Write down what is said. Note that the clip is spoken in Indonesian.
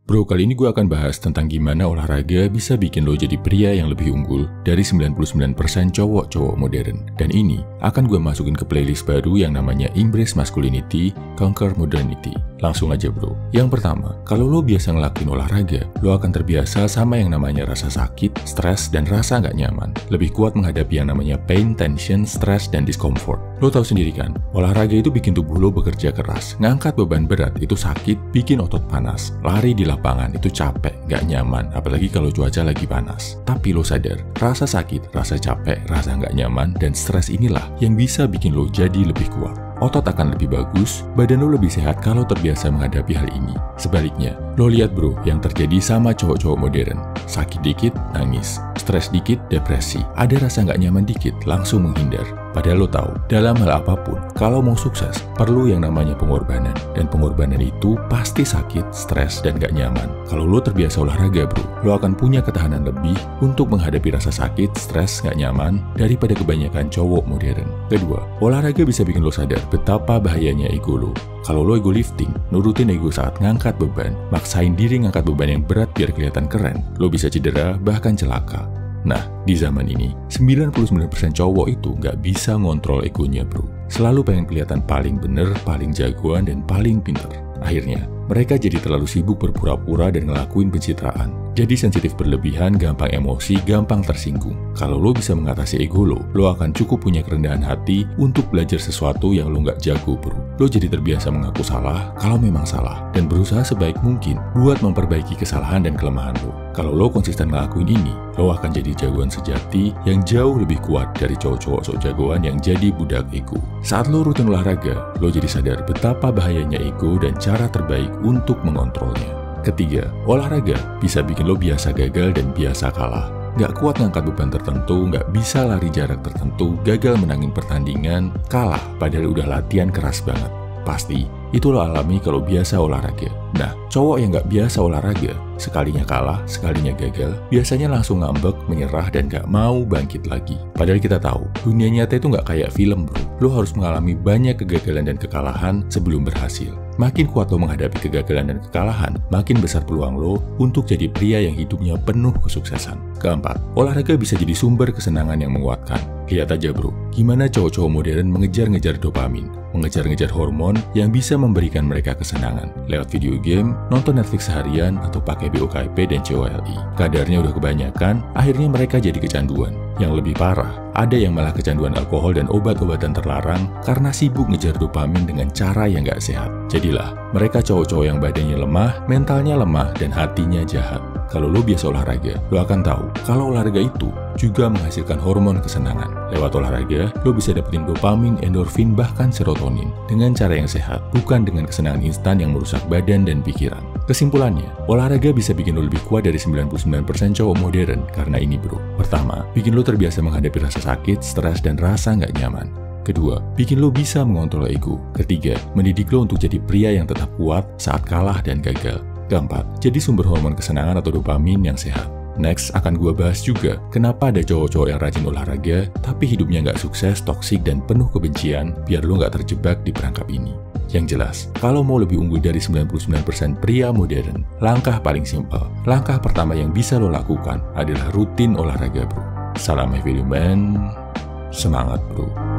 Bro, kali ini gue akan bahas tentang gimana olahraga bisa bikin lo jadi pria yang lebih unggul dari 99% cowok-cowok modern. Dan ini akan gue masukin ke playlist baru yang namanya Embrace Masculinity, Conquer Modernity. Langsung aja bro. Yang pertama, kalau lo biasa ngelakuin olahraga, lo akan terbiasa sama yang namanya rasa sakit, stres, dan rasa nggak nyaman. Lebih kuat menghadapi yang namanya pain, tension, stress, dan discomfort. Lo tahu sendiri kan, olahraga itu bikin tubuh lo bekerja keras. Ngangkat beban berat itu sakit, bikin otot panas. Lari di lapangan itu capek, nggak nyaman, apalagi kalau cuaca lagi panas. Tapi lo sadar, rasa sakit, rasa capek, rasa nggak nyaman, dan stres inilah yang bisa bikin lo jadi lebih kuat. Otot akan lebih bagus, badan lo lebih sehat kalau terbiasa menghadapi hal ini. Sebaliknya, lo lihat bro, yang terjadi sama cowok-cowok modern. Sakit dikit, nangis. Stres dikit, depresi. Ada rasa nggak nyaman dikit, langsung menghindar. Padahal lo tahu, dalam hal apapun, kalau mau sukses, perlu yang namanya pengorbanan. Dan pengorbanan itu pasti sakit, stres, dan nggak nyaman. Kalau lo terbiasa olahraga bro, lo akan punya ketahanan lebih untuk menghadapi rasa sakit, stres, nggak nyaman daripada kebanyakan cowok modern. Kedua, olahraga bisa bikin lo sadar betapa bahayanya ego lo. Kalau lo ego lifting, nurutin ego saat ngangkat beban, maksain diri ngangkat beban yang berat biar kelihatan keren, lo bisa cedera, bahkan celaka. Nah, di zaman ini, 99% cowok itu nggak bisa ngontrol egonya bro. Selalu pengen kelihatan paling bener, paling jagoan, dan paling pinter. Akhirnya, mereka jadi terlalu sibuk berpura-pura dan ngelakuin pencitraan. Jadi sensitif berlebihan, gampang emosi, gampang tersinggung. Kalau lo bisa mengatasi ego lo akan cukup punya kerendahan hati untuk belajar sesuatu yang lo nggak jago bro. Lo jadi terbiasa mengaku salah kalau memang salah, dan berusaha sebaik mungkin buat memperbaiki kesalahan dan kelemahan lo. Kalau lo konsisten ngelakuin ini, lo akan jadi jagoan sejati yang jauh lebih kuat dari cowok-cowok sok jagoan yang jadi budak ego. Saat lo rutin olahraga, lo jadi sadar betapa bahayanya ego dan cara terbaik untuk mengontrolnya. Ketiga, olahraga bisa bikin lo biasa gagal dan biasa kalah. Nggak kuat ngangkat beban tertentu, nggak bisa lari jarak tertentu, gagal menangin pertandingan, kalah padahal udah latihan keras banget. Pasti, itu lo alami kalau biasa olahraga. Nah, cowok yang nggak biasa olahraga, sekalinya kalah, sekalinya gagal, biasanya langsung ngambek, menyerah, dan nggak mau bangkit lagi. Padahal kita tahu, dunia nyata itu nggak kayak film bro. Lo harus mengalami banyak kegagalan dan kekalahan sebelum berhasil. Makin kuat lo menghadapi kegagalan dan kekalahan, makin besar peluang lo untuk jadi pria yang hidupnya penuh kesuksesan. Keempat, olahraga bisa jadi sumber kesenangan yang menguatkan. Lihat aja bro, gimana cowok-cowok modern mengejar-ngejar dopamin, mengejar-ngejar hormon yang bisa memberikan mereka kesenangan. Lewat video game, nonton Netflix seharian, atau pakai BOKP dan COLI. Kadarnya udah kebanyakan, akhirnya mereka jadi kecanduan. Yang lebih parah, ada yang malah kecanduan alkohol dan obat-obatan terlarang karena sibuk ngejar dopamin dengan cara yang gak sehat. Jadilah, mereka cowok-cowok yang badannya lemah, mentalnya lemah, dan hatinya jahat. Kalau lo biasa olahraga, lo akan tahu kalau olahraga itu juga menghasilkan hormon kesenangan. Lewat olahraga, lo bisa dapetin dopamin, endorfin, bahkan serotonin dengan cara yang sehat, bukan dengan kesenangan instan yang merusak badan dan pikiran. Kesimpulannya, olahraga bisa bikin lo lebih kuat dari 99% cowok modern karena ini bro. Pertama, bikin lo terbiasa menghadapi rasa sakit, stres, dan rasa nggak nyaman. Kedua, bikin lo bisa mengontrol ego. Ketiga, mendidik lo untuk jadi pria yang tetap kuat saat kalah dan gagal. Keempat, jadi sumber hormon kesenangan atau dopamin yang sehat. Next, akan gue bahas juga kenapa ada cowok-cowok yang rajin olahraga, tapi hidupnya nggak sukses, toksik, dan penuh kebencian, biar lo nggak terjebak di perangkap ini. Yang jelas, kalau mau lebih unggul dari 99% pria modern, langkah paling simpel. Langkah pertama yang bisa lo lakukan adalah rutin olahraga bro. Salam heavy man, semangat bro.